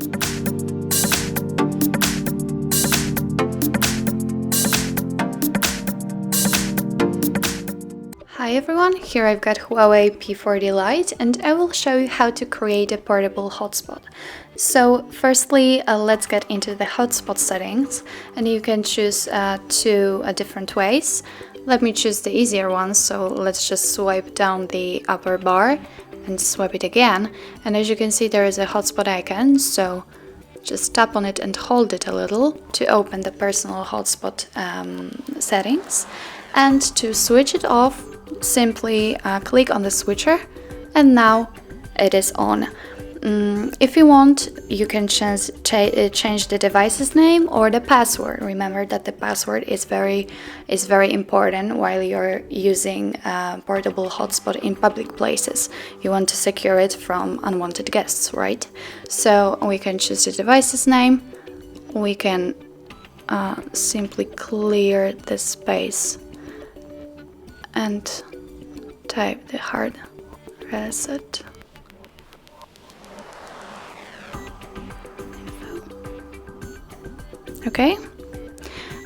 Hi everyone, here I've got HUAWEI P40 Lite and I will show you how to create a portable hotspot. So firstly, let's get into the hotspot settings, and you can choose two different ways. Let me choose the easier one, so let's just swipe down the upper bar and swipe it again. And as you can see, there is a hotspot icon, so just tap on it and hold it a little to open the personal hotspot settings. And to switch it off, simply click on the switcher, and now it is on. If you want, you can change the device's name or the password. Remember that the password is very important while you're using portable hotspot in public places. You want to secure it from unwanted guests, right? So we can choose the device's name. We can simply clear the space and type the hard reset. Okay,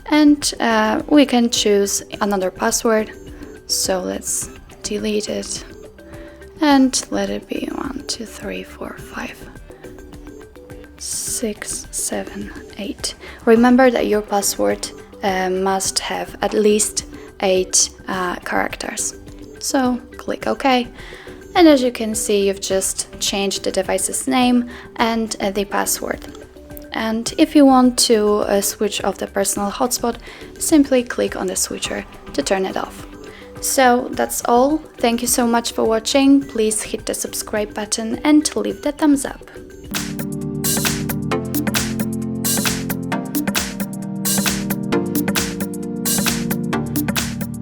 and we can choose another password, so let's delete it and let it be 1 2 3 4 5 6 7 8. Remember that your password must have at least 8 characters. So click OK, and as you can see, you've just changed the device's name and the password. And if you want to switch off the personal hotspot, simply click on the switcher to turn it off. So that's all. Thank you so much for watching. Please hit the subscribe button and leave the thumbs up.